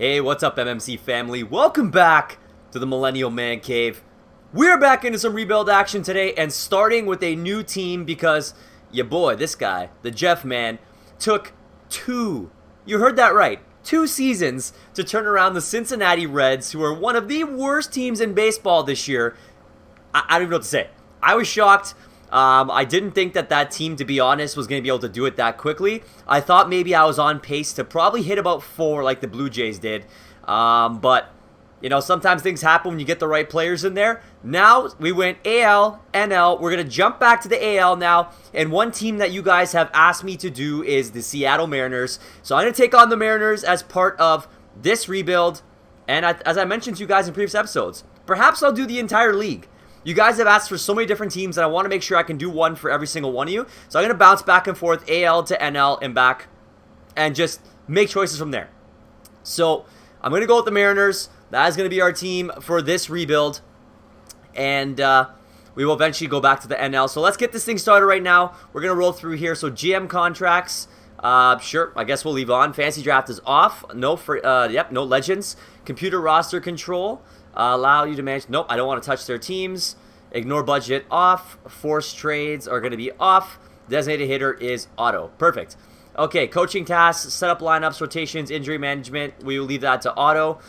Hey, what's up, MMC family? Welcome back to the Millennial Man Cave. We're back into some rebuild action today and starting with a new team because your boy, this guy, the Jeff man, took you heard that right, 2 seasons to turn around the Cincinnati Reds, who are one of the worst teams in baseball this year. I don't even know what to say. I was shocked. I didn't think that team, to be honest, was going to be able to do it that quickly. I thought maybe I was on pace to probably hit about 4 like the Blue Jays did. But, you know, sometimes things happen when you get the right players in there. Now, we went AL, NL. We're going to jump back to the AL now. And one team that you guys have asked me to do is the Seattle Mariners. So I'm going to take on the Mariners as part of this rebuild. And as I mentioned to you guys in previous episodes, perhaps I'll do the entire league. You guys have asked for so many different teams, and I want to make sure I can do one for every single one of you. So I'm going to bounce back and forth, AL to NL and back, and just make choices from there. So I'm going to go with the Mariners. That is going to be our team for this rebuild. And we will eventually go back to the NL. So let's get this thing started right now. We're going to roll through here. So GM contracts, sure, I guess we'll leave on. Fantasy draft is off. No legends. Computer roster control. Allow you to manage. Nope, I don't want to touch their teams. Ignore budget off. Forced trades are going to be off. Designated hitter is auto. Perfect. Okay, coaching tasks, set up lineups, rotations, injury management. We will leave that to auto.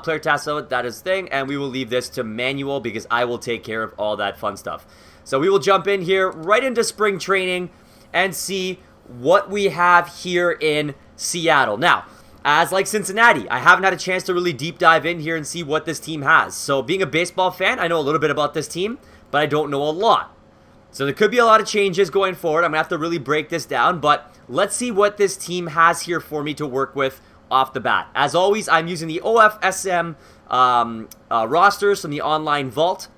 Player tasks, that is thing. And we will leave this to manual because I will take care of all that fun stuff. So we will jump in here right into spring training and see what we have here in Seattle. Now, as like Cincinnati, I haven't had a chance to really deep dive in here and see what this team has. So being a baseball fan, I know a little bit about this team, but I don't know a lot. So there could be a lot of changes going forward. I'm going to have to really break this down, but let's see what this team has here for me to work with off the bat. As always, I'm using the OFSM rosters from the online vault.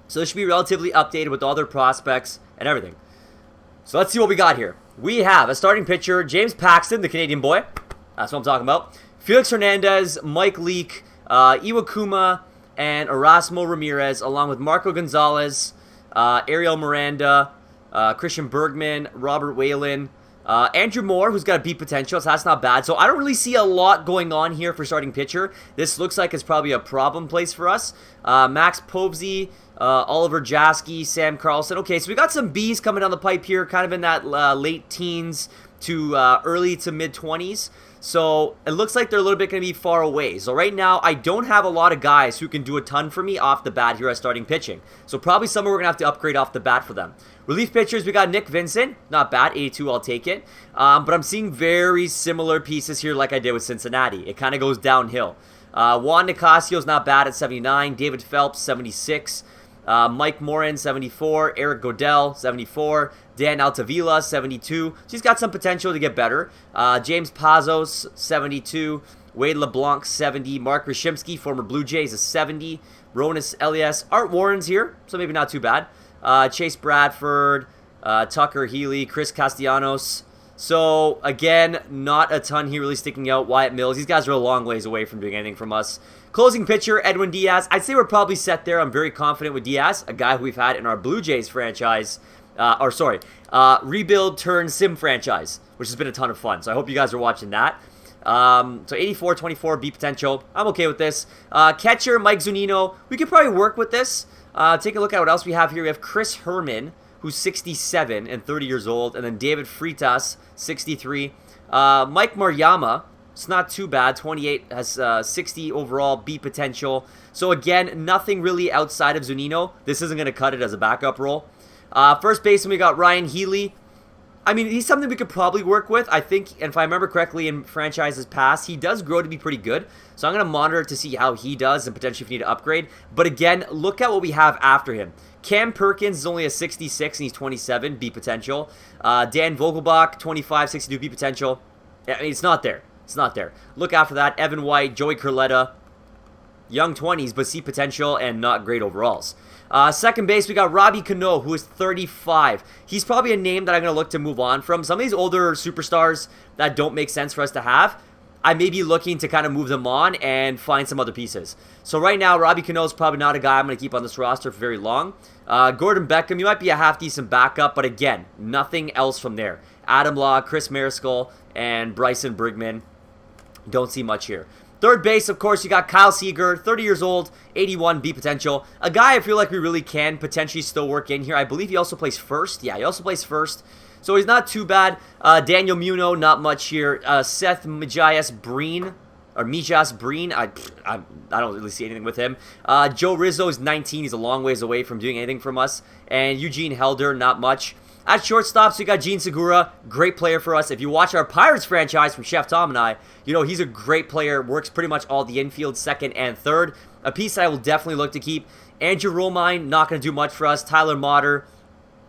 So this should be relatively updated with all their prospects and everything. So let's see what we got here. We have a starting pitcher, James Paxton, the Canadian boy. That's what I'm talking about. Felix Hernandez, Mike Leake, Iwakuma, and Erasmo Ramirez, along with Marco Gonzalez, Ariel Miranda, Christian Bergman, Robert Whalen, Andrew Moore, who's got a beat potential, so that's not bad. So I don't really see a lot going on here for starting pitcher. This looks like it's probably a problem place for us. Max Povsey, Oliver Jasky, Sam Carlson. Okay, so we got some Bs coming down the pipe here, kind of in that late teens to early to mid-20s. So it looks like they're a little bit going to be far away. So right now, I don't have a lot of guys who can do a ton for me off the bat here at starting pitching. So probably someone we're going to have to upgrade off the bat for them. Relief pitchers, we got Nick Vincent. Not bad, 82, I'll take it. But I'm seeing very similar pieces here like I did with Cincinnati. It kind of goes downhill. Juan Nicasio's not bad at 79. David Phelps, 76. Mike Morin, 74. Eric Godell, 74. Dan Altavilla, 72. She's got some potential to get better. James Pazos, 72. Wade LeBlanc, 70. Mark Rashimsky, former Blue Jays, is 70. Ronis Elias. Art Warren's here, so maybe not too bad. Chase Bradford, Tucker Healy, Chris Castellanos. So, again, not a ton here really sticking out. Wyatt Mills, these guys are a long ways away from doing anything from us. Closing pitcher, Edwin Diaz. I'd say we're probably set there. I'm very confident with Diaz, a guy who we've had in our Blue Jays franchise. Rebuild turn sim franchise, which has been a ton of fun. So I hope you guys are watching that. So 84, 24, B potential. I'm okay with this. Catcher, Mike Zunino. We could probably work with this. Take a look at what else we have here. We have Chris Herman, who's 67 and 30 years old. And then David Freitas, 63. Mike Mariyama. It's not too bad. 28 has 60 overall B potential. So again, nothing really outside of Zunino. This isn't going to cut it as a backup role. First baseman, we got Ryan Healy. I mean, he's something we could probably work with. I think, and if I remember correctly in franchises past, he does grow to be pretty good. So I'm going to monitor to see how he does and potentially if we need to upgrade. But again, look at what we have after him. Cam Perkins is only a 66 and he's 27, B potential. Dan Vogelbach, 25, 62 B potential. I mean, it's not there. It's not there. Look after that. Evan White, Joey Curletta. Young 20s, but see potential and not great overalls. Second base, we got Robbie Cano, who is 35. He's probably a name that I'm going to look to move on from. Some of these older superstars that don't make sense for us to have, I may be looking to kind of move them on and find some other pieces. So right now, Robbie Cano is probably not a guy I'm going to keep on this roster for very long. Gordon Beckham, you might be a half-decent backup, but again, nothing else from there. Adam Law, Chris Mariscal, and Bryson Brigman. Don't see much here. Third base, of course, you got Kyle Seager, 30 years old, 81 B potential. A guy I feel like we really can potentially still work in here. I believe he also plays first. Yeah, he also plays first. So he's not too bad. Daniel Muno, not much here. Seth Mijas Breen. Or Mijas Breen. I don't really see anything with him. Joe Rizzo is 19. He's a long ways away from doing anything from us. And Eugene Helder, not much. At shortstops, we got Gene Segura, great player for us. If you watch our Pirates franchise from Chef Tom and I, you know he's a great player, works pretty much all the infield, second and third. A piece I will definitely look to keep. Andrew Romine, not going to do much for us. Tyler Motter,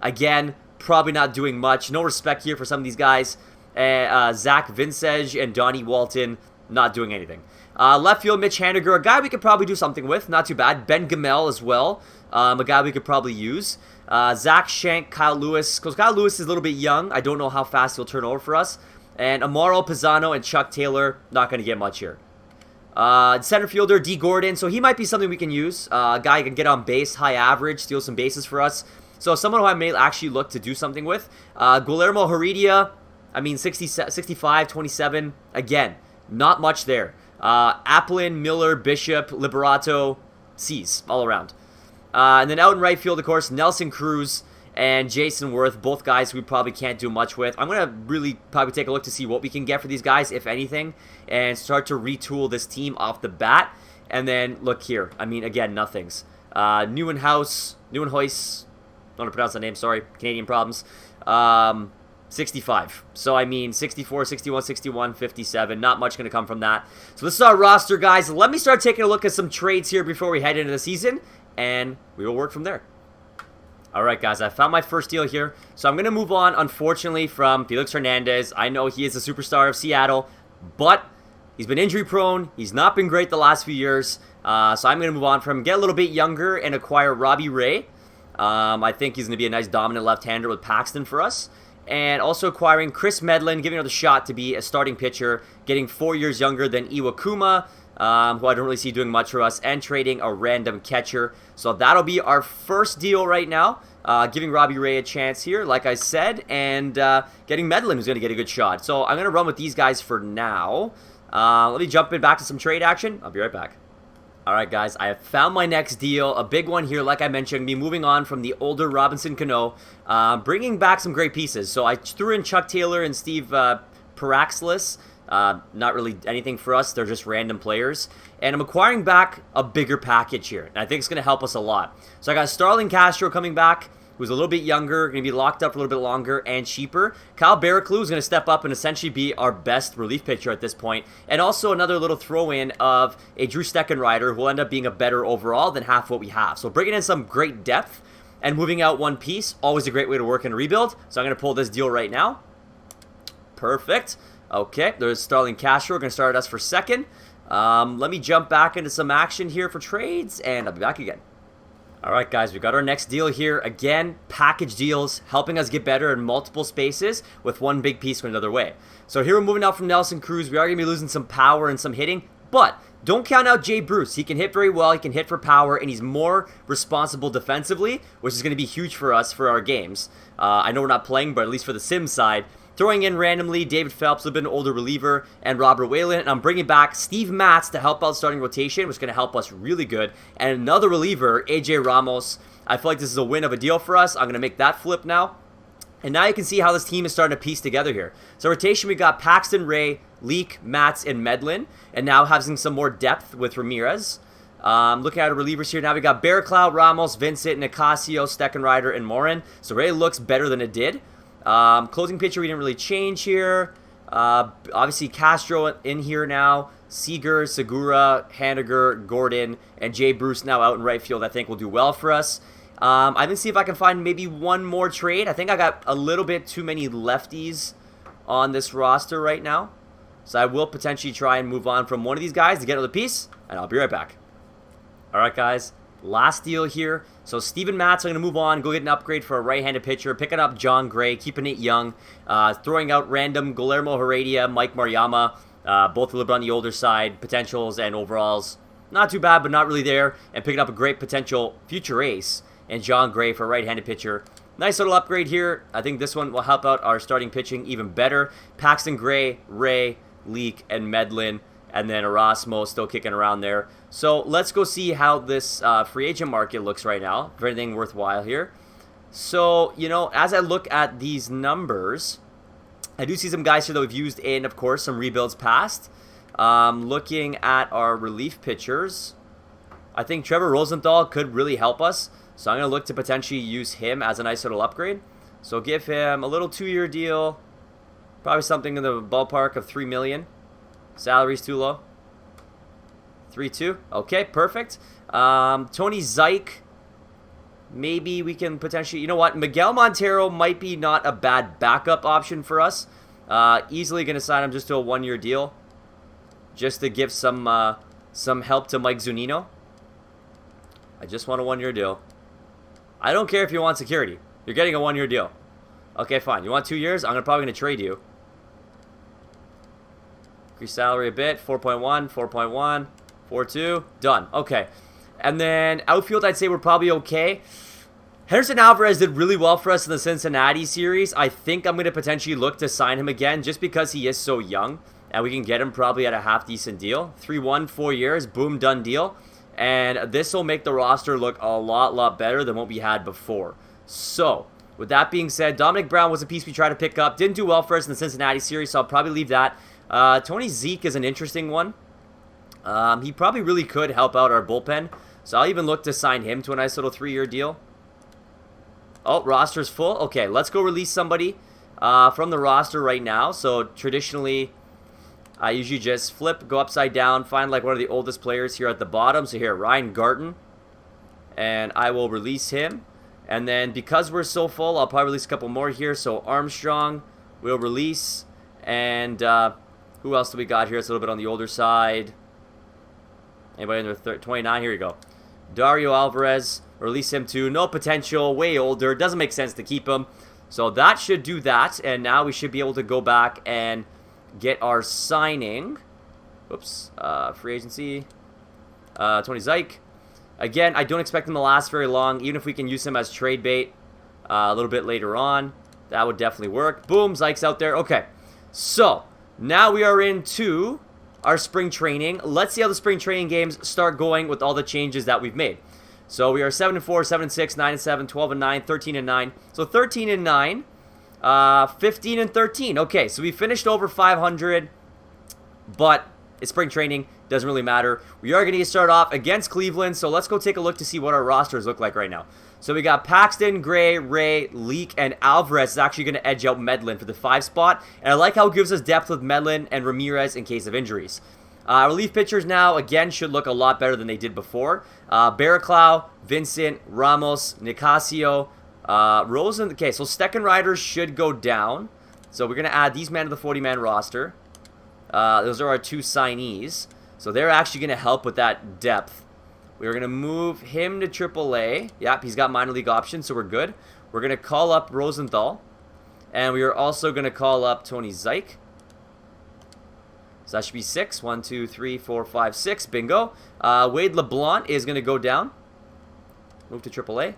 again, probably not doing much. No respect here for some of these guys. Zach Vinsej and Donnie Walton, not doing anything. Left field, Mitch Haniger, a guy we could probably do something with, not too bad. Ben Gamel as well, a guy we could probably use. Zach Shank, Kyle Lewis, because Kyle Lewis is a little bit young. I don't know how fast he'll turn over for us. And Amaro Pisano and Chuck Taylor, not going to get much here. Center fielder, D. Gordon, so he might be something we can use. A guy who can get on base, high average, steal some bases for us. So someone who I may actually look to do something with. Guillermo Heredia, I mean 65, 27, again, not much there. Applin, Miller, Bishop, Liberato, C's, all around. And then out in right field, of course, Nelson Cruz and Jason Worth, both guys we probably can't do much with. I'm going to really probably take a look to see what we can get for these guys, if anything, and start to retool this team off the bat. And then, look here. I mean, again, nothings. Neuenhuis, don't know how to pronounce that name, sorry, Canadian problems. 65. So, I mean, 64, 61, 61, 57. Not much going to come from that. So, this is our roster, guys. Let me start taking a look at some trades here before we head into the season, and we will work from there. Alright, guys, I found my first deal here. So, I'm going to move on, unfortunately, from Felix Hernandez. I know he is the superstar of Seattle, but he's been injury-prone. He's not been great the last few years. So, I'm going to move on from him, get a little bit younger, and acquire Robbie Ray. I think he's going to be a nice dominant left-hander with Paxton for us. And also acquiring Chris Medlin, giving him the shot to be a starting pitcher, getting 4 years younger than Iwakuma, who I don't really see doing much for us, and trading a random catcher. So that'll be our first deal right now, giving Robbie Ray a chance here, like I said, and getting Medlin, who's going to get a good shot. So I'm going to run with these guys for now. Let me jump in back to some trade action. I'll be right back. Alright, guys, I have found my next deal, a big one here, like I mentioned, me moving on from the older Robinson Cano, bringing back some great pieces. So I threw in Chuck Taylor and Steve Paraxlis, not really anything for us, they're just random players, and I'm acquiring back a bigger package here, and I think it's going to help us a lot. So I got Starlin Castro coming back, who's a little bit younger, going to be locked up for a little bit longer, and cheaper. Kyle Barraclough is going to step up and essentially be our best relief pitcher at this point. And also another little throw-in of a Drew Steckenrider, who will end up being a better overall than half what we have. So bringing in some great depth and moving out one piece, always a great way to work in a rebuild. So I'm going to pull this deal right now. Perfect. Okay, there's Starlin Castro, going to start us for second. Let me jump back into some action here for trades, and I'll be back again. Alright, guys, we got our next deal here. Again, package deals, helping us get better in multiple spaces with one big piece going another way. So here we're moving out from Nelson Cruz. We are going to be losing some power and some hitting, but don't count out Jay Bruce. He can hit very well, he can hit for power, and he's more responsible defensively, which is going to be huge for us for our games. I know we're not playing, but at least for the sim side. Throwing in randomly David Phelps, a bit an older reliever, and Robert Whalen. And I'm bringing back Steve Matz to help out starting rotation, which is going to help us really good. And another reliever, AJ Ramos. I feel like this is a win of a deal for us. I'm going to make that flip now. And now you can see how this team is starting to piece together here. So rotation, we got Paxton, Ray, Leak, Matz, and Medlin. And now having some more depth with Ramirez. Looking at our relievers here now, we got Barraclough, Ramos, Vincent, Nicasio, Steckenrider, and Morin. So Ray looks better than it did. Closing pitcher, we didn't really change here. Obviously, Castro in here now. Seager, Segura, Haniger, Gordon, and Jay Bruce now out in right field, I think will do well for us. I'm going to see if I can find maybe one more trade. I think I got a little bit too many lefties on this roster right now. So I will potentially try and move on from one of these guys to get another piece, and I'll be right back. Alright, guys. Last deal here. So Steven Matz, I'm going to move on, go get an upgrade for a right-handed pitcher, picking up John Gray, keeping it young, throwing out random Guillermo Heredia, Mike Mariyama, both a little bit on the older side, potentials and overalls, not too bad, but not really there, and picking up a great potential future ace, and John Gray for a right-handed pitcher. Nice little upgrade here. I think this one will help out our starting pitching even better. Paxton Gray, Ray, Leak, and Medlin. And then Erasmo still kicking around there. So let's go see how this free agent market looks right now. For anything worthwhile here. So, you know, as I look at these numbers, I do see some guys here that we've used in, of course, some rebuilds past. Looking at our relief pitchers, I think Trevor Rosenthal could really help us. So I'm going to look to potentially use him as a nice little upgrade. So give him a little 2-year deal. Probably something in the ballpark of $3 million. Salary's too low. 3-2. Okay, perfect. Tony Zike. Maybe we can potentially... You know what? Miguel Montero might be not a bad backup option for us. Easily going to sign him just to a 1-year deal. Just to give some help to Mike Zunino. I just want a 1-year deal. I don't care if you want security. You're getting a 1-year deal. Okay, fine. You want 2 years? I'm probably going to trade you. Increase salary a bit. 4.1, 4.1, 4.2. Done. Okay. And then outfield, I'd say we're probably okay. Henderson Alvarez did really well for us in the Cincinnati series. I think I'm going to potentially look to sign him again just because he is so young. And we can get him probably at a half-decent deal. 3-1, 4 years. Boom, done deal. And this will make the roster look a lot better than what we had before. So, with that being said, Dominic Brown was a piece we tried to pick up. Didn't do well for us in the Cincinnati series, so I'll probably leave that. Tony Zeke is an interesting one. He probably really could help out our bullpen. So I'll even look to sign him to a nice little 3-year deal. Oh, roster's full. Okay, let's go release somebody from the roster right now. So traditionally, I usually just flip, go upside down, find like one of the oldest players here at the bottom. So here, Ryan Garten. And I will release him. And then because we're so full, I'll probably release a couple more here. So Armstrong will release. And who else do we got here? It's a little bit on the older side. Anybody under 29? Here you go. Dario Alvarez. Release him too. No potential. Way older. Doesn't make sense to keep him. So that should do that. And now we should be able to go back and get our signing. Oops. Free agency. Tony Zike. Again, I don't expect him to last very long. Even if we can use him as trade bait a little bit later on. That would definitely work. Boom. Zike's out there. Okay. So, now we are into our spring training. Let's see how the spring training games start going with all the changes that we've made. So, we are 7-4, 7-6, 9-7, 12-9, 13-9. So, 13-9, 15-13. Okay, so we finished over 500, but it's spring training. Doesn't really matter. We are going to start off against Cleveland, so let's go take a look to see what our rosters look like right now. So we got Paxton, Gray, Ray, Leak, and Alvarez is actually going to edge out Medlin for the 5 spot. And I like how it gives us depth with Medlin and Ramirez in case of injuries. Relief pitchers now, again, should look a lot better than they did before. Barraclough, Vincent, Ramos, Nicasio, Rosen. Okay, so Steckenrider should go down. So we're going to add these men to the 40-man roster. Those are our 2 signees. So they're actually going to help with that depth. We're going to move him to AAA. Yep, he's got minor league options, so we're good. We're going to call up Rosenthal. And we are also going to call up Tony Zike. So that should be 6. 1, 2, 3, 4, 5, 6. Bingo. Wade LeBlanc is going to go down. Move to AAA.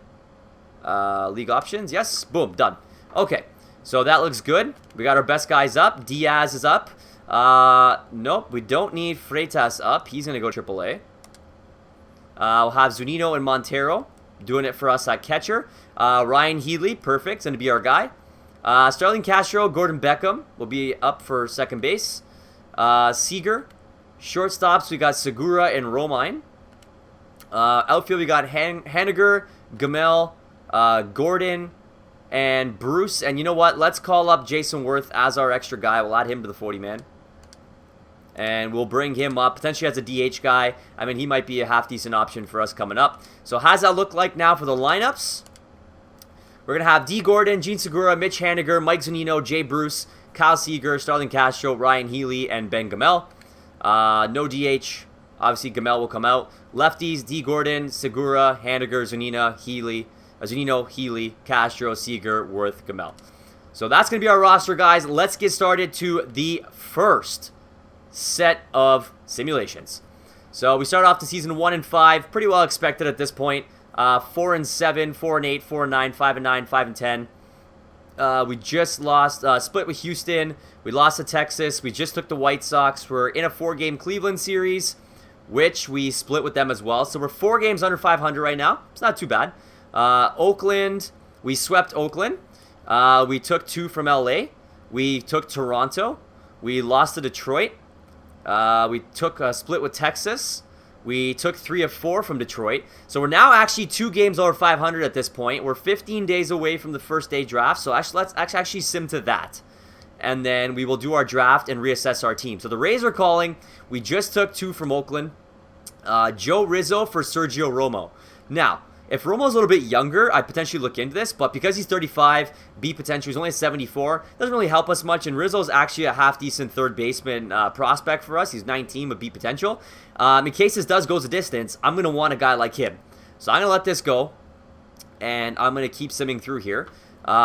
League options. Yes. Boom. Done. Okay. So that looks good. We got our best guys up. Diaz is up. Nope. We don't need Freitas up. He's going to go AAA. We'll have Zunino and Montero doing it for us at catcher. Ryan Healy, perfect, going to be our guy. Starling Castro, Gordon Beckham will be up for second base. Seager. Shortstops, we got Segura and Romine. Outfield, we got Haniger, Gamel, Gordon, and Bruce. And you know what? Let's call up Jason Worth as our extra guy. We'll add him to the 40-man. And we'll bring him up, potentially as a DH guy. I mean, he might be a half-decent option for us coming up. So how does that look like now for the lineups? We're going to have D. Gordon, Gene Segura, Mitch Haniger, Mike Zunino, Jay Bruce, Kyle Seager, Starling Castro, Ryan Healy, and Ben Gamel. No DH. Obviously, Gamel will come out. Lefties, D. Gordon, Segura, Haniger, Zunino, Healy, Castro, Seager, Worth, Gamel. So that's going to be our roster, guys. Let's get started to the first set of simulations. So we start off the season 1-5, pretty well expected at this point. 4-7, 4-8, 4-9, 5-9, 5-10. We just lost, split with Houston. We lost to Texas. We just took the White Sox. We're in a 4-game Cleveland series, which we split with them as well. So we're 4 games under 500 right now. It's not too bad. Oakland, we swept Oakland. We took 2 from LA. We took Toronto. We lost to Detroit. We took a split with Texas. We took 3 of 4 from Detroit. So we're now actually 2 games over 500 at this point. We're 15 days away from the first day draft. So let's actually sim to that. And then we will do our draft and reassess our team. So the Rays are calling. We just took 2 from Oakland. Joe Rizzo for Sergio Romo. Now, if Romo's a little bit younger, I'd potentially look into this, but because he's 35, B potential, he's only a 74, doesn't really help us much, and Rizzo's actually a half-decent third baseman prospect for us. He's 19 with B potential. In case this does go the distance, I'm going to want a guy like him. So I'm going to let this go, and I'm going to keep simming through here.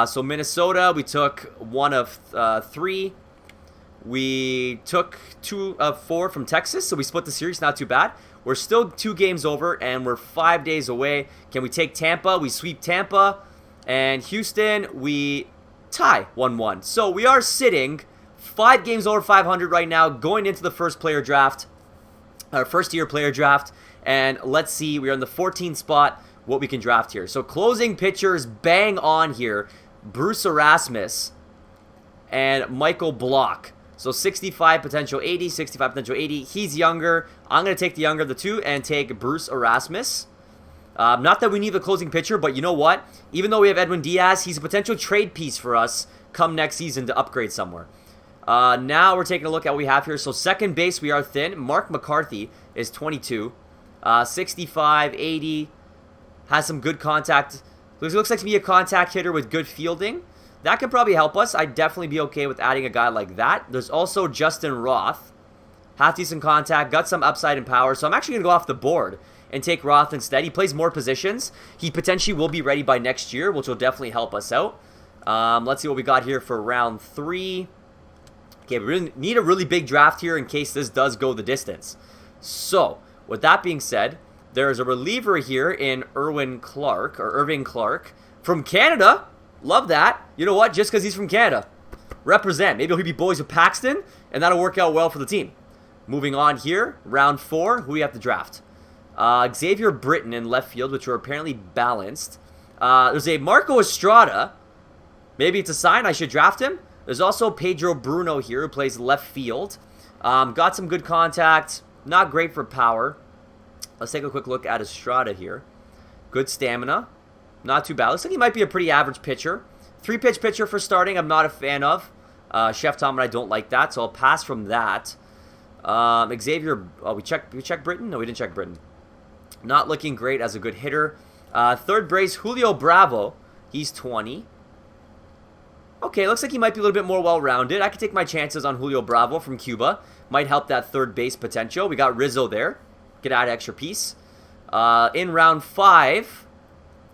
So Minnesota, we took 1 of 3. We took 2 of 4 from Texas, so we split the series, not too bad. We're still 2 games over, and we're 5 days away. Can we take Tampa? We sweep Tampa. And Houston, we tie 1-1. So we are sitting 5 games over 500 right now, going into the first player draft, our first-year player draft. And let's see, we're in the 14th spot, what we can draft here. So closing pitchers, bang on here. Bruce Erasmus and Michael Block. So 65 potential 80, 65 potential 80. He's younger. I'm going to take the younger of the 2 and take Bruce Erasmus. Not that we need the closing pitcher, but you know what? Even though we have Edwin Diaz, he's a potential trade piece for us come next season to upgrade somewhere. Now we're taking a look at what we have here. So second base, we are thin. Mark McCarthy is 22. 65, 80. Has some good contact. Looks like to be a contact hitter with good fielding. That could probably help us. I'd definitely be okay with adding a guy like that. There's also Justin Roth. Half decent contact, got some upside and power. So I'm actually going to go off the board and take Roth instead. He plays more positions. He potentially will be ready by next year, which will definitely help us out. Let's see what we got here for round 3. Okay, we really need a really big draft here in case this does go the distance. So, with that being said, there's a reliever here in Irving Clark from Canada. Love that. You know what? Just because he's from Canada. Represent. Maybe he'll be boys with Paxton, and that'll work out well for the team. Moving on here, round 4, who we have to draft? Xavier Britton in left field, which are apparently balanced. There's a Marco Estrada. Maybe it's a sign I should draft him. There's also Pedro Bruno here, who plays left field. Got some good contact. Not great for power. Let's take a quick look at Estrada here. Good stamina. Not too bad. Looks like he might be a pretty average pitcher. 3-pitch pitcher for starting, I'm not a fan of. Chef Tom and I don't like that, so I'll pass from that. Xavier, we checked Britton? No, we didn't check Britton. Not looking great as a good hitter. Third base, Julio Bravo. He's 20. Okay, looks like he might be a little bit more well-rounded. I could take my chances on Julio Bravo from Cuba. Might help that third base potential. We got Rizzo there. Could add an extra piece. In round 5...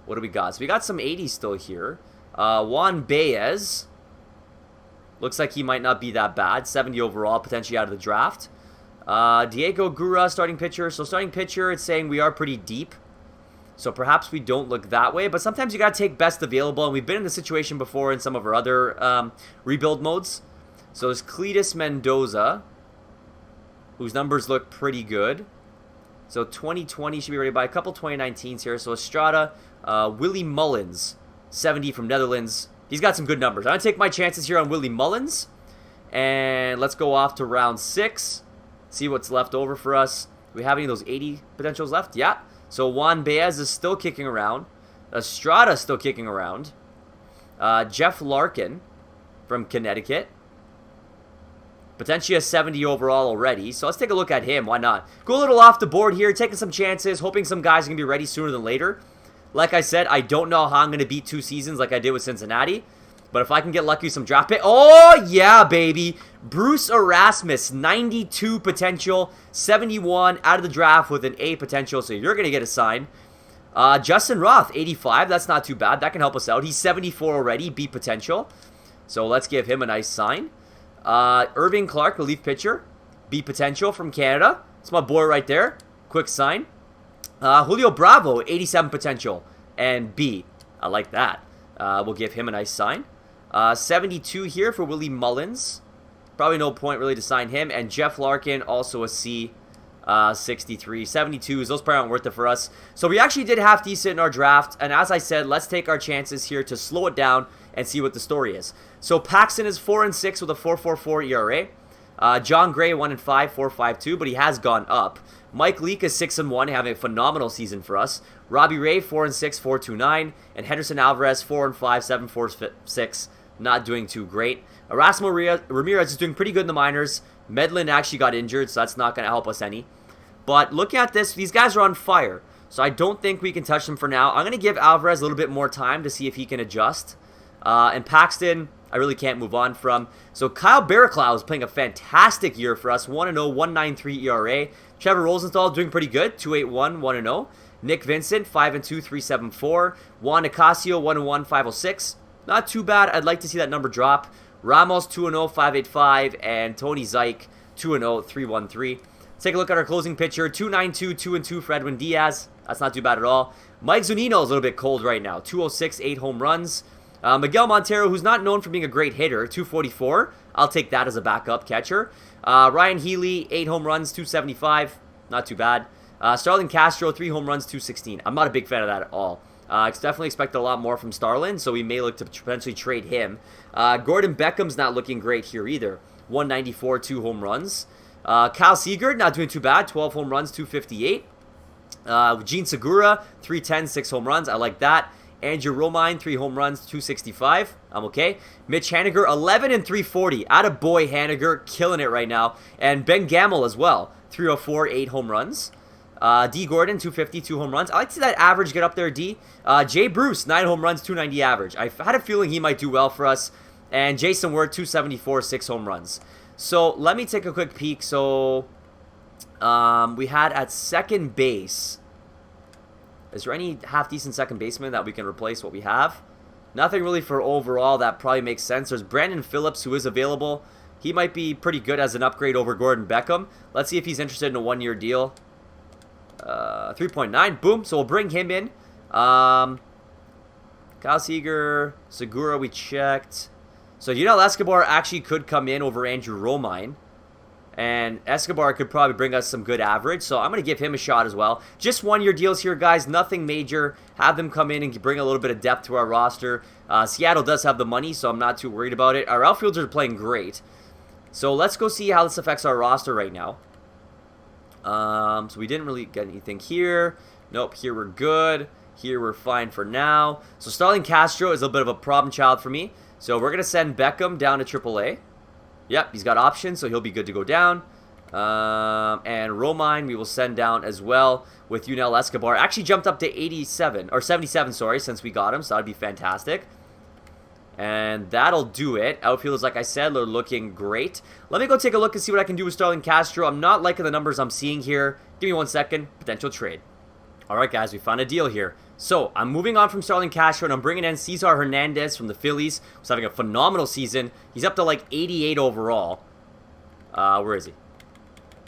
what do we got? So we got some 80s still here. Juan Baez. Looks like he might not be that bad. 70 overall, potentially out of the draft. Diego Gura, starting pitcher. So starting pitcher, it's saying we are pretty deep. So perhaps we don't look that way. But sometimes you got to take best available. And we've been in this situation before in some of our other rebuild modes. So there's Cletus Mendoza, whose numbers look pretty good. So 2020 should be ready by a couple 2019s here. So Estrada, Willie Mullins, 70 from Netherlands. He's got some good numbers. I'm going to take my chances here on Willie Mullins. And let's go off to round 6. See what's left over for us. Do we have any of those 80 potentials left? Yeah. So Juan Baez is still kicking around. Estrada is still kicking around. Jeff Larkin from Connecticut. Potentially a 70 overall already. So let's take a look at him. Why not? Go a little off the board here. Taking some chances. Hoping some guys are going to be ready sooner than later. Like I said, I don't know how I'm going to beat 2 seasons like I did with Cincinnati. But if I can get lucky with some draft pick. Oh, yeah, baby. Bruce Erasmus, 92 potential. 71 out of the draft with an A potential. So you're going to get a sign. Justin Roth, 85. That's not too bad. That can help us out. He's 74 already. B potential. So let's give him a nice sign. Irving Clark, relief pitcher. B potential from Canada. It's my boy right there. Quick sign. Julio Bravo, 87 potential. And B. I like that. We'll give him a nice sign. 72 here for Willie Mullins. Probably no point really to sign him. And Jeff Larkin, also a C. 63, 72s. Those probably aren't worth it for us. So we actually did half decent in our draft. And as I said, let's take our chances here to slow it down and see what the story is. So Paxton is 4-6 with a 4.44 ERA. John Gray 1-5, 4.52, but he has gone up. Mike Leake is 6-1, having a phenomenal season for us. Robbie Ray 4-6, 4.29, and Henderson Alvarez 4-5, 7.46. Not doing too great. Erasmo Ramirez is doing pretty good in the minors. Medlin actually got injured, so that's not going to help us any. But looking at this, these guys are on fire. So I don't think we can touch them for now. I'm going to give Alvarez a little bit more time to see if he can adjust. And Paxton, I really can't move on from. So Kyle Barraclough is playing a fantastic year for us. 1-0, 1.93 ERA. Trevor Rosenthal doing pretty good. 2.81, 1-0. Nick Vincent, 5-2, 3.74. Juan Nicasio, 1-1, 5.06. Not too bad. I'd like to see that number drop. Ramos 2-0, 5.85, and Tony Zike 2-0, 3.13. Take a look at our closing pitcher. 2.92, 2-2 for Edwin Diaz. That's not too bad at all. Mike Zunino is a little bit cold right now. 2.06, 8 home runs. Miguel Montero, who's not known for being a great hitter, 2.44. I'll take that as a backup catcher. Ryan Healy, 8 home runs, 2.75. Not too bad. Starlin Castro, 3 home runs, 2.16. I'm not a big fan of that at all. I definitely expect a lot more from Starlin, so we may look to potentially trade him. Gordon Beckham's not looking great here either. 194, 2 home runs. Kyle Seager, not doing too bad. 12 home runs, 258. Gene Segura, 310, 6 home runs. I like that. Andrew Romine, 3 home runs, 265. I'm okay. Mitch Haniger, 11 and 340. Attaboy Haniger, killing it right now. And Ben Gamel as well. 304, 8 home runs. D. Gordon, 250, 2 home runs. I like to see that average get up there, D. Jay Bruce, 9 home runs, 290 average. I had a feeling he might do well for us. And Jason Ward, 274, 6 home runs. So let me take a quick peek. So we had at second base. Is there any half-decent second baseman that we can replace what we have? Nothing really for overall. That probably makes sense. There's Brandon Phillips, who is available. He might be pretty good as an upgrade over Gordon Beckham. Let's see if he's interested in a one-year deal. 3.9. Boom. So we'll bring him in. Kyle Seager, Segura, we checked. So Escobar actually could come in over Andrew Romine. And Escobar could probably bring us some good average. So I'm going to give him a shot as well. Just one-year deals here, guys. Nothing major. Have them come in and bring a little bit of depth to our roster. Seattle does have the money, so I'm not too worried about it. Our outfielders are playing great. So let's go see how this affects our roster right now. So we didn't really get anything here. Nope, here we're good. Here we're fine for now. So Starlin Castro is a bit of a problem child for me. So we're going to send Beckham down to AAA. Yep, he's got options, so he'll be good to go down. And Romine we will send down as well with Yunel Escobar. Actually jumped up to 87, or 77, sorry, since we got him, so that'd be fantastic. And that'll do it. Outfielders, like I said, are looking great. Let me go take a look and see what I can do with Starlin Castro. I'm not liking the numbers I'm seeing here. Give me 1 second. Potential trade. All right, guys, we found a deal here. So I'm moving on from Starlin Castro, and I'm bringing in Cesar Hernandez from the Phillies, who's having a phenomenal season. He's up to like 88 overall. Where is he?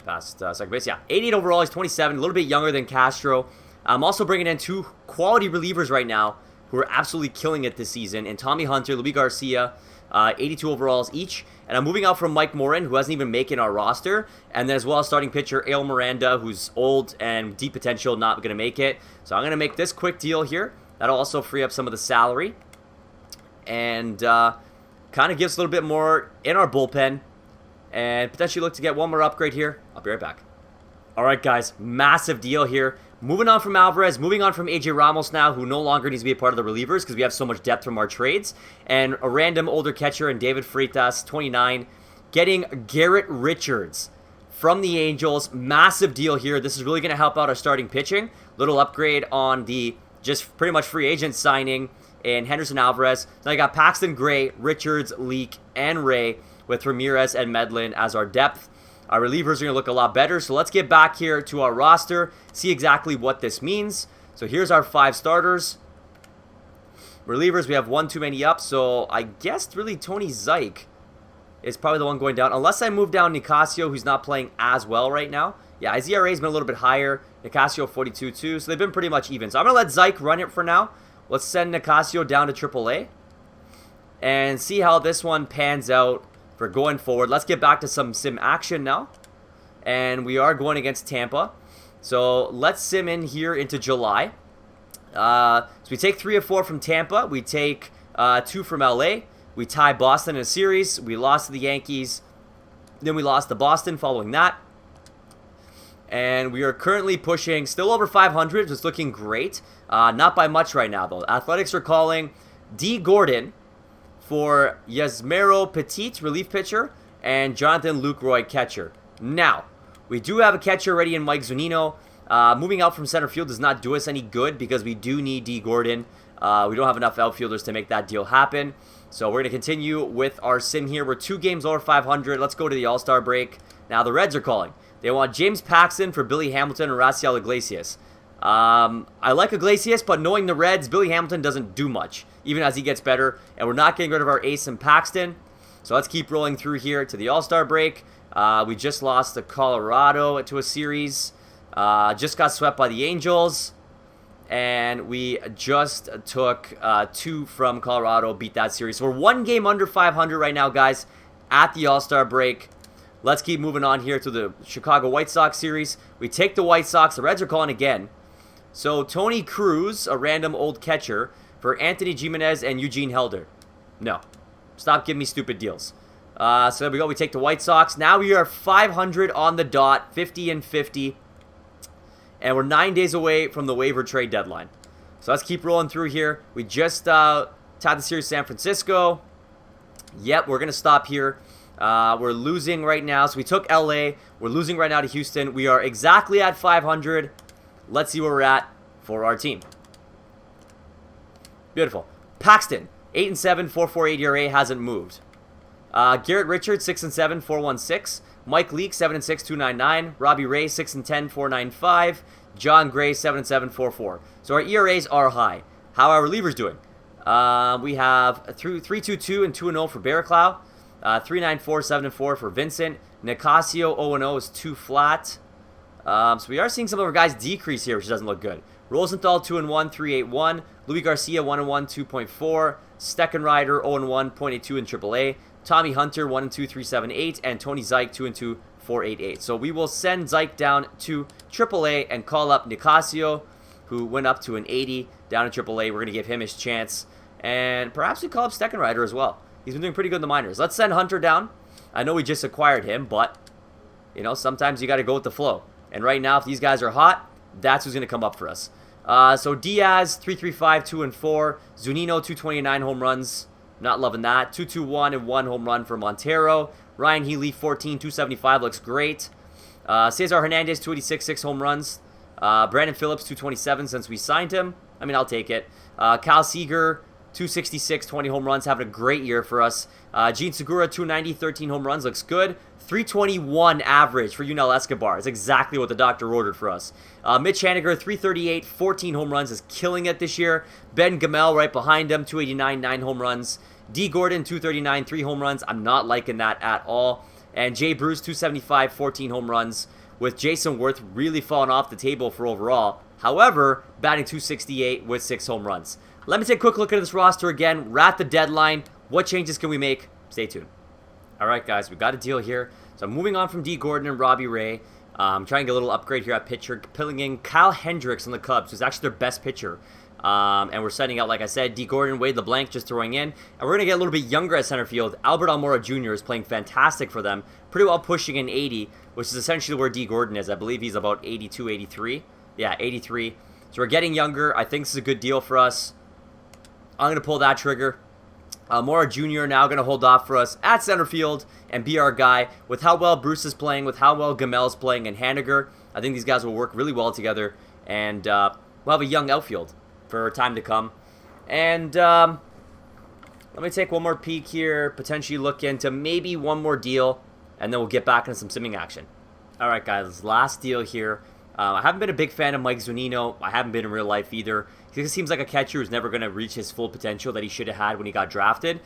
Past second base. Yeah, 88 overall. He's 27, a little bit younger than Castro. I'm also bringing in 2 quality relievers right now who are absolutely killing it this season, and Tommy Hunter, Luis Garcia, 82 overalls each. And I'm moving out from Mike Morin, who hasn't even made our roster, and then as well as starting pitcher Ale Miranda, who's old and deep potential, not going to make it. So I'm going to make this quick deal here. That'll also free up some of the salary, and kind of gives a little bit more in our bullpen, and potentially look to get one more upgrade here. I'll be right back. All right, guys, massive deal here. Moving on from Alvarez, moving on from AJ Ramos now, who no longer needs to be a part of the relievers because we have so much depth from our trades. And a random older catcher in David Freitas, 29. Getting Garrett Richards from the Angels. Massive deal here. This is really going to help out our starting pitching. Little upgrade on the just pretty much free agent signing in Henderson Alvarez. Now I got Paxton, Gray, Richards, Leake, and Ray with Ramirez and Medlin as our depth. Our relievers are going to look a lot better, so let's get back here to our roster, see exactly what this means. So here's our 5 starters. Relievers, we have 1 too many up, so I guess really Tony Zike is probably the one going down, unless I move down Nicasio, who's not playing as well right now. Yeah, his ERA has been a little bit higher. Nicasio 42 too, so they've been pretty much even. So I'm going to let Zike run it for now. Let's send Nicasio down to AAA. and see how this one pans out for going forward. Let's get back to some sim action now. And we are going against Tampa. So let's sim in here into July. So we take 3 of 4 from Tampa. We take 2 from LA. We tie Boston in a series. We lost to the Yankees. Then we lost to Boston following that. And we are currently pushing still over 500. It's looking great. Not by much right now, though. Athletics are calling D. Gordon for Yasmero Petit, relief pitcher, and Jonathan Lucroy, catcher. Now, we do have a catcher already in Mike Zunino. Moving out from center field does not do us any good because we do need D. Gordon. We don't have enough outfielders to make that deal happen. So we're going to continue with our sim here. We're 2 games over 500. Let's go to the All-Star break. Now, the Reds are calling. They want James Paxton for Billy Hamilton and Raciel Iglesias. I like Iglesias, but knowing the Reds, Billy Hamilton doesn't do much, even as he gets better. And we're not getting rid of our ace in Paxton. So let's keep rolling through here to the All-Star break. We just lost to Colorado to a series. Just got swept by the Angels. And we just took 2 from Colorado, beat that series. So we're 1 game under 500 right now, guys, at the All-Star break. Let's keep moving on here to the Chicago White Sox series. We take the White Sox. The Reds are calling again. So Tony Cruz, a random old catcher, for Anthony Jimenez and Eugene Helder. No. Stop giving me stupid deals. So there we go. We take the White Sox. Now we are 500 on the dot, 50 and 50. And we're 9 days away from the waiver trade deadline. So let's keep rolling through here. We just tied the series San Francisco. Yep, we're going to stop here. We're losing right now. So we took LA. We're losing right now to Houston. We are exactly at 500. Let's see where we're at for our team. Beautiful. Paxton, 8-7, 4.48 ERA, hasn't moved. Garrett Richards, 6-7, 4.16. Mike Leake, 7-6, 2.99. Robbie Ray, 6-10, 4.95. John Gray, 7-7, 4.4. So our ERAs are high. How are our relievers doing? We have 3.22 and 2-0 for Barraclough. 3.94, 7-4 for Vincent. Nicasio, 0-0 is 2 flat. So we are seeing some of our guys decrease here, which doesn't look good. Rosenthal, 2-1, 3.81. Louis Garcia, 1-1, 2.4. Steckenrider, 0-1, 0.82 in AAA. Tommy Hunter, 1-2, 3.78. And Tony Zike, 2-2, 4.88. So we will send Zike down to AAA and call up Nicasio, who went up to an 80 down in AAA. We're going to give him his chance. And perhaps we call up Steckenrider as well. He's been doing pretty good in the minors. Let's send Hunter down. I know we just acquired him, but, you know, sometimes you got to go with the flow. And right now, if these guys are hot, that's who's going to come up for us. So Diaz, 3.35, 2-4. Zunino, 2.29 home runs. Not loving that. 2.21 and 1 home run for Montero. Ryan Healy, 14, 2.75. Looks great. Cesar Hernandez, 2.86, 6 home runs. Brandon Phillips, 2.27 since we signed him. I mean, I'll take it. Cal Seager, 266, 20 home runs, having a great year for us. Gene Segura, 290, 13 home runs, looks good. 321 average for Yunel Escobar. It's exactly what the doctor ordered for us. Mitch Haniger, 338, 14 home runs, is killing it this year. Ben Gamel right behind him, 289, 9 home runs. D. Gordon, 239, 3 home runs. I'm not liking that at all. And Jay Bruce, 275, 14 home runs, with Jason Worth really falling off the table for overall. However, batting 268 with 6 home runs. Let me take a quick look at this roster again. We're at the deadline. What changes can we make? Stay tuned. All right, guys, we got a deal here. So I'm moving on from D. Gordon and Robbie Ray. I'm trying to get a little upgrade here at pitcher, pulling in Kyle Hendricks on the Cubs, who's actually their best pitcher. And we're sending out, like I said, D. Gordon, Wade LeBlanc just throwing in. And we're going to get a little bit younger at center field. Albert Almora Jr. is playing fantastic for them. Pretty well pushing in 80, which is essentially where D. Gordon is. I believe he's about 82, 83. Yeah, 83. So we're getting younger. I think this is a good deal for us. I'm going to pull that trigger. Mora Jr. now going to hold off for us at center field and be our guy. With how well Bruce is playing, with how well Gamel's playing, and Haniger, I think these guys will work really well together. And we'll have a young outfield for time to come. And let me take one more peek here. Potentially look into maybe one more deal. And then we'll get back into some simming action. All right, guys. Last deal here. I haven't been a big fan of Mike Zunino. I haven't been in real life either. He seems like a catcher who's never going to reach his full potential that he should have had when he got drafted.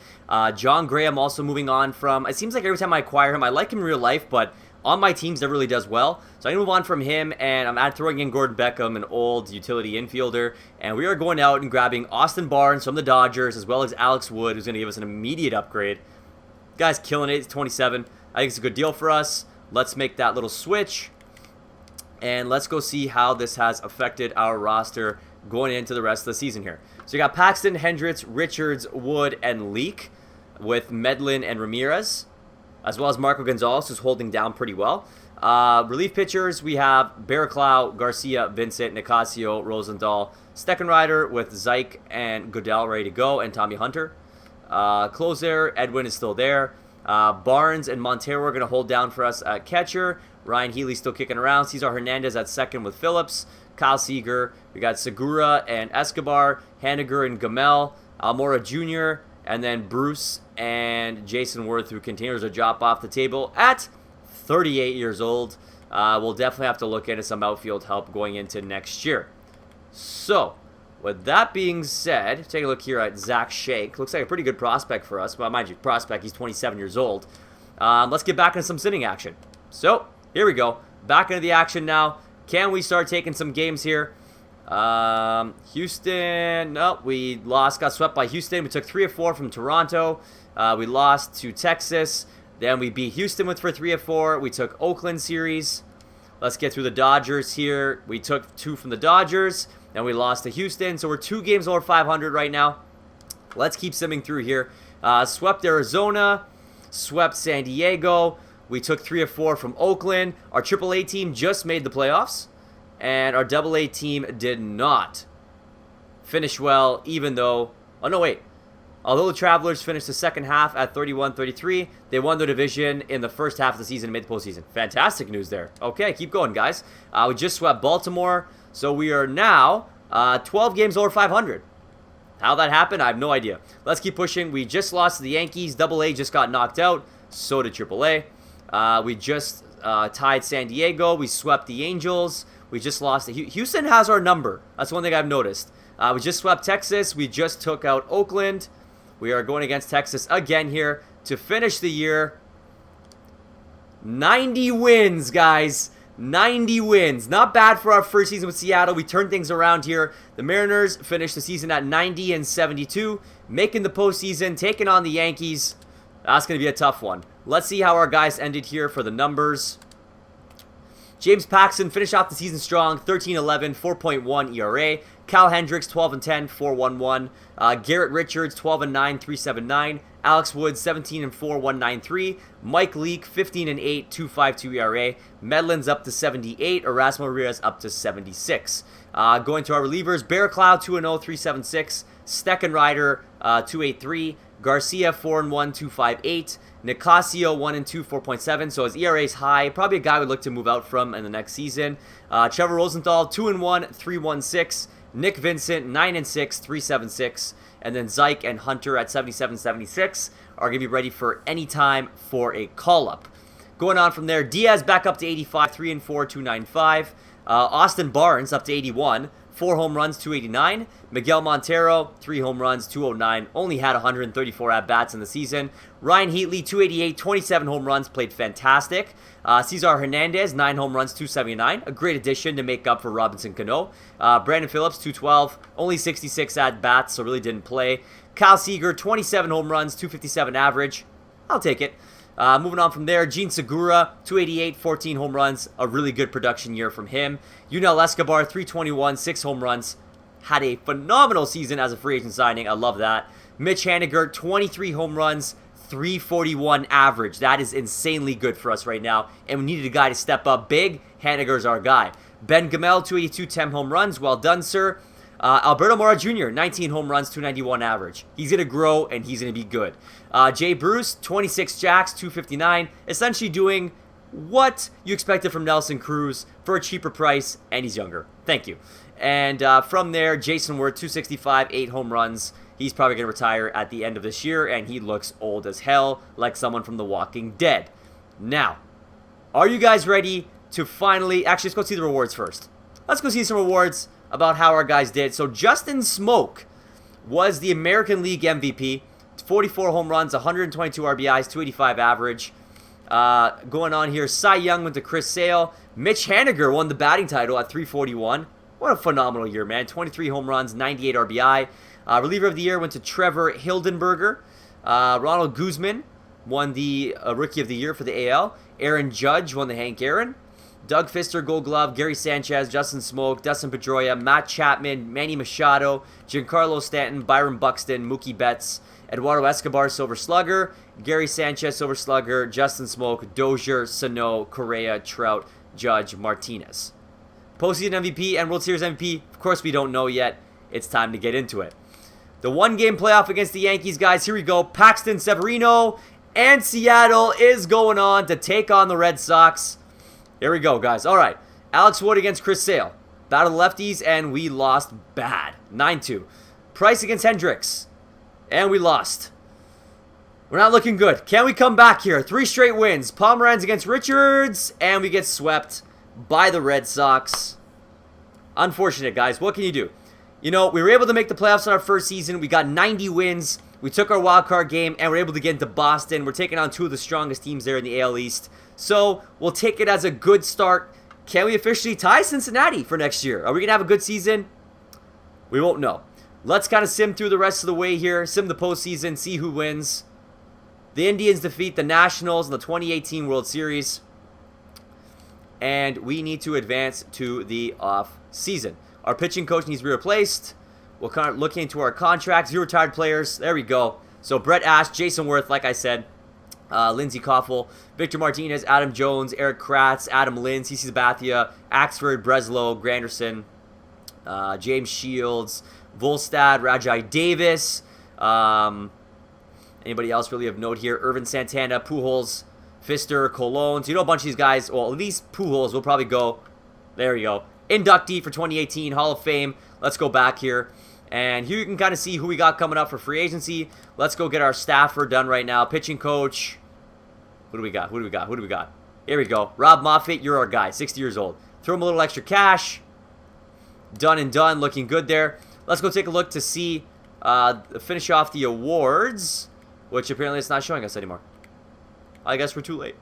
John Graham also moving on from... It seems like every time I acquire him, I like him in real life, but on my teams that really does well. So I'm going to move on from him, and I'm throwing in Gordon Beckham, an old utility infielder. And we are going out and grabbing Austin Barnes from the Dodgers, as well as Alex Wood, who's going to give us an immediate upgrade. Guy's killing it. He's 27. I think it's a good deal for us. Let's make that little switch. And let's go see how this has affected our roster going into the rest of the season here. So you got Paxton, Hendricks, Richards, Wood, and Leak with Medlin and Ramirez, as well as Marco Gonzalez, who's holding down pretty well. Relief pitchers, we have Barraclough, Garcia, Vincent, Nicasio, Rosenthal, Steckenrider with Zyke and Goodell ready to go, and Tommy Hunter. Closer, Edwin is still there. Barnes and Montero are going to hold down for us at catcher. Ryan Healy still kicking around. Cesar Hernandez at second with Phillips. Kyle Seager. We got Segura and Escobar. Haniger and Gamel. Almora Jr. And then Bruce and Jason Worth, who continues to drop off the table at 38 years old. We'll definitely have to look into some outfield help going into next year. So, with that being said, take a look here at Zach Shake. Looks like a pretty good prospect for us. Well, mind you, prospect, he's 27 years old. Let's get back into some sitting action. So, here we go. Back into the action now. Can we start taking some games here? Houston, no, we lost, got swept by Houston. We took 3 of 4 from Toronto. We lost to Texas. Then we beat Houston for 3 of 4. We took Oakland series. Let's get through the Dodgers here. We took 2 from the Dodgers. Then we lost to Houston. So we're 2 games over 500 right now. Let's keep simming through here. Swept Arizona. Swept San Diego. We took 3 of 4 from Oakland. Our AAA team just made the playoffs. And our AA team did not finish well, even though... Oh, no, wait. Although the Travelers finished the second half at 31-33, they won their division in the first half of the season and made the postseason. Fantastic news there. Okay, keep going, guys. We just swept Baltimore, so we are now 12 games over 500. How that happened, I have no idea. Let's keep pushing. We just lost to the Yankees. AA just got knocked out. So did AAA. We just tied San Diego. We swept the Angels. We just lost to Houston has our number. That's one thing I've noticed. We just swept Texas. We just took out Oakland. We are going against Texas again here to finish the year. 90 wins, guys. 90 wins. Not bad for our first season with Seattle. We turned things around here. The Mariners finished the season at 90-72, making the postseason, taking on the Yankees. That's going to be a tough one. Let's see how our guys ended here for the numbers. James Paxton finished off the season strong, 13-11, 4.1 ERA. Cal Hendricks, 12-10, 4.11. Garrett Richards, 12-9, 3.79. Alex Wood, 17-4, 1.93. Mike Leake, 15-8, 2.52 ERA. Medlin's up to 78. Erasmo Ramirez up to 76. Going to our relievers, Barraclough, 2-0, 3.76. Steckenrider, 2.83. Garcia, 4-1, 2.58. Nicasio, 1-2, 4.7. So his ERA is high. Probably a guy we'd look to move out from in the next season. Trevor Rosenthal, 2-1, 3.16. Nick Vincent, 9-6, 3.76. And then Zyke and Hunter at 77-76 are going to be ready for any time for a call-up. Going on from there, Diaz back up to 85, 3-4, 2.95. Austin Barnes up to 81. 4 home runs, 289. Miguel Montero, 3 home runs, 209. Only had 134 at-bats in the season. Ryan Heatley, 288, 27 home runs, played fantastic. Cesar Hernandez, 9 home runs, 279. A great addition to make up for Robinson Cano. Brandon Phillips, 212, only 66 at-bats, so really didn't play. Kyle Seager, 27 home runs, 257 average. I'll take it. Moving on from there, Gene Segura, 288, 14 home runs. A really good production year from him. Yunel Escobar, 321, 6 home runs. Had a phenomenal season as a free agent signing. I love that. Mitch Haniger, 23 home runs, 341 average. That is insanely good for us right now. And we needed a guy to step up big. Haniger's our guy. Ben Gamel, 282, 10 home runs. Well done, sir. Alberto Mora Jr., 19 home runs, 291 average. He's going to grow, and he's going to be good. Jay Bruce, 26 jacks, 259. Essentially doing what you expected from Nelson Cruz for a cheaper price, and he's younger. Thank you. And from there, Jason Worth, 265, 8 home runs. He's probably going to retire at the end of this year, and he looks old as hell, like someone from The Walking Dead. Now, are you guys ready to finally... Actually, let's go see the rewards first. Let's go see some rewards about how our guys did. So Justin Smoke was the American League MVP. 44 home runs, 122 RBIs, 285 average. Going on here, Cy Young went to Chris Sale. Mitch Haniger won the batting title at 341. What a phenomenal year, man. 23 home runs, 98 RBI. Reliever of the year went to Trevor Hildenberger. Ronald Guzman won the Rookie of the Year for the AL. Aaron Judge won the Hank Aaron. Doug Fister, Gold Glove. Gary Sanchez, Justin Smoke, Dustin Pedroia, Matt Chapman, Manny Machado, Giancarlo Stanton, Byron Buxton, Mookie Betts, Eduardo Escobar, Silver Slugger, Gary Sanchez, Silver Slugger, Justin Smoke, Dozier, Sano, Correa, Trout, Judge, Martinez. Postseason MVP and World Series MVP, of course we don't know yet. It's time to get into it. The one-game playoff against the Yankees, guys. Here we go. Paxton Severino and Seattle is going on to take on the Red Sox. Here we go, guys. All right. Alex Wood against Chris Sale. Battle of lefties, and we lost bad. 9-2. Price against Hendricks. And we lost. We're not looking good. Can we come back here? 3 straight wins. Pomeranz against Richards, and we get swept by the Red Sox. Unfortunate, guys. What can you do? You know, we were able to make the playoffs in our first season. We got 90 wins. We took our wild card game, and we're able to get into Boston. We're taking on 2 of the strongest teams there in the AL East. So, we'll take it as a good start. Can we officially tie Cincinnati for next year? Are we going to have a good season? We won't know. Let's kind of sim through the rest of the way here. Sim the postseason, see who wins. The Indians defeat the Nationals in the 2018 World Series. And we need to advance to the off season. Our pitching coach needs to be replaced. We'll kind of look into our contracts. 0 retired players. There we go. So Brett Ash, Jason Worth, like I said. Lindsey Koffel, Victor Martinez, Adam Jones, Eric Kratz, Adam Lynn, CC Sabathia, Axford, Breslow, Granderson, James Shields, Volstad, Rajai Davis. Anybody else really of note here? Irvin Santana, Pujols, Fister, Colon. So you know a bunch of these guys. Well, at least Pujols will probably go. There you go. Inductee for 2018, Hall of Fame. Let's go back here. And here you can kind of see who we got coming up for free agency. Let's go get our staffer done right now. Pitching coach. Who do we got? Who do we got? Who do we got? Here we go. Rob Moffitt, you're our guy. 60 years old. Throw him a little extra cash. Done and done. Looking good there. Let's go take a look to see, finish off the awards, which apparently it's not showing us anymore. I guess we're too late.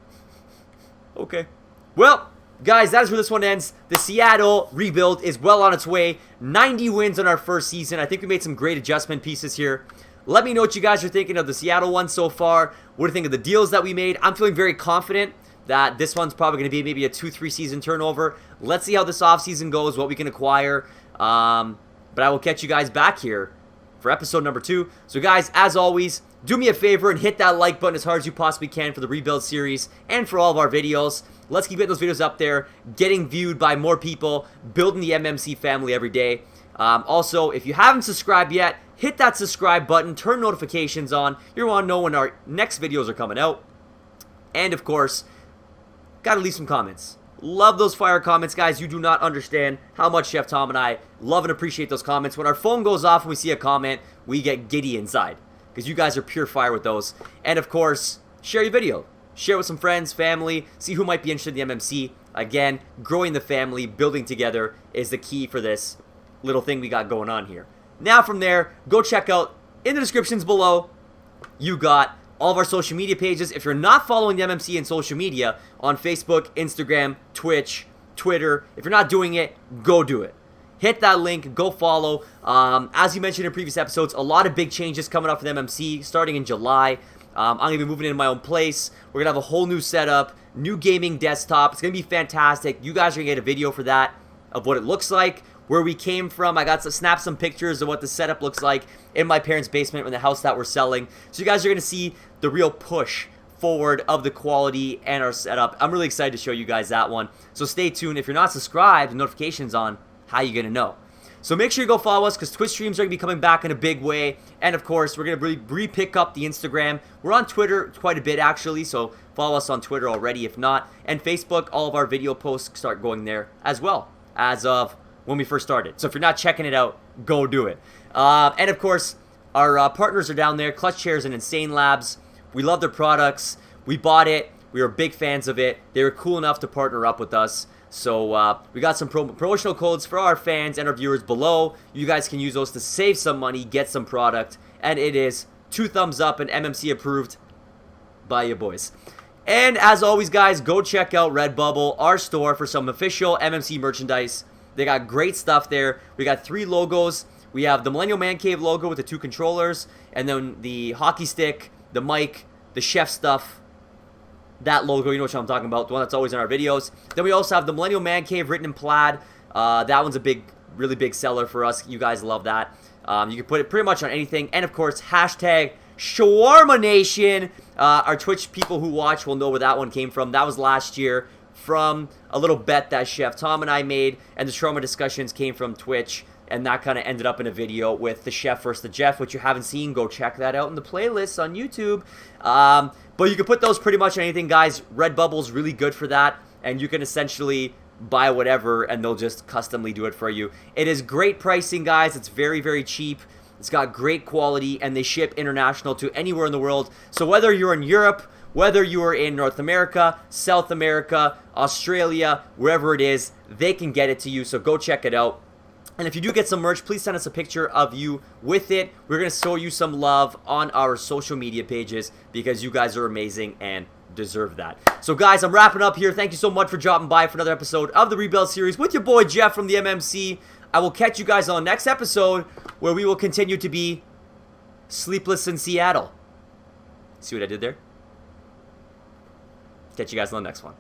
Okay. Well, guys, that is where this one ends. The Seattle rebuild is well on its way. 90 wins in our first season. I think we made some great adjustment pieces here. Let me know what you guys are thinking of the Seattle one so far. What do you think of the deals that we made? I'm feeling very confident that this one's probably going to be maybe a 2-3 season turnover. Let's see how this offseason goes, what we can acquire. But I will catch you guys back here for episode number 2. So guys, as always, do me a favor and hit that like button as hard as you possibly can for the rebuild series and for all of our videos. Let's keep getting those videos up there, getting viewed by more people, building the MMC family every day. Also, if you haven't subscribed yet, hit that subscribe button, turn notifications on. You want to know when our next videos are coming out. And of course, gotta leave some comments. Love those fire comments, guys. You do not understand how much Chef Tom and I love and appreciate those comments. When our phone goes off and we see a comment, we get giddy inside, because you guys are pure fire with those. And of course, share your video. Share with some friends, family, see who might be interested in the MMC. Again, growing the family, building together is the key for this little thing we got going on here. Now from there, go check out, in the descriptions below, you got all of our social media pages. If you're not following the MMC in social media, on Facebook, Instagram, Twitch, Twitter, if you're not doing it, go do it. Hit that link, go follow. As you mentioned in previous episodes, a lot of big changes coming up for the MMC starting in July. I'm going to be moving into my own place. We're going to have a whole new setup, new gaming desktop. It's going to be fantastic. You guys are going to get a video for that, of what it looks like, where we came from. I got to snap some pictures of what the setup looks like in my parents' basement in the house that we're selling. So you guys are going to see the real push forward of the quality and our setup. I'm really excited to show you guys that one. So stay tuned. If you're not subscribed, notifications on, how you going to know? So make sure you go follow us, because Twitch streams are going to be coming back in a big way. And of course, we're going to re-pick up the Instagram. We're on Twitter quite a bit, actually, so follow us on Twitter already if not. And Facebook, all of our video posts start going there as well, as of when we first started. So if you're not checking it out, go do it. And of course, our partners are down there, Clutch Chairz and Insane Labs. We love their products. We bought it. We were big fans of it. They were cool enough to partner up with us. So we got some promotional codes for our fans and our viewers below. You guys can use those to save some money, get some product. And it is 2 thumbs up and MMC approved by you boys. And as always, guys, go check out Redbubble, our store, for some official MMC merchandise. They got great stuff there. We got 3 logos. We have the Millennial ManCave logo with the 2 controllers, and then the hockey stick, the mic, the chef stuff. That logo, you know what I'm talking about, the one that's always in our videos. Then we also have the Millennial ManCave written in plaid. That one's a really big seller for us. You guys love that. You can put it pretty much on anything. And of course, hashtag Shawarma Nation. Our Twitch people who watch will know where that one came from. That was last year from a little bet that Chef Tom and I made, and the shawarma discussions came from Twitch, and that kind of ended up in a video with the Chef versus the Jeff, which you haven't seen. Go check that out in the playlist on YouTube. But you can put those pretty much on anything, guys. Redbubble's really good for that, and you can essentially buy whatever, and they'll just customly do it for you. It is great pricing, guys. It's very, very cheap. It's got great quality, and they ship international to anywhere in the world. So whether you're in Europe, whether you are in North America, South America, Australia, wherever it is, they can get it to you. So go check it out. And if you do get some merch, please send us a picture of you with it. We're going to show you some love on our social media pages because you guys are amazing and deserve that. So guys, I'm wrapping up here. Thank you so much for dropping by for another episode of the Rebuild series with your boy Jeff from the MMC. I will catch you guys on the next episode where we will continue to be sleepless in Seattle. See what I did there? Catch you guys on the next one.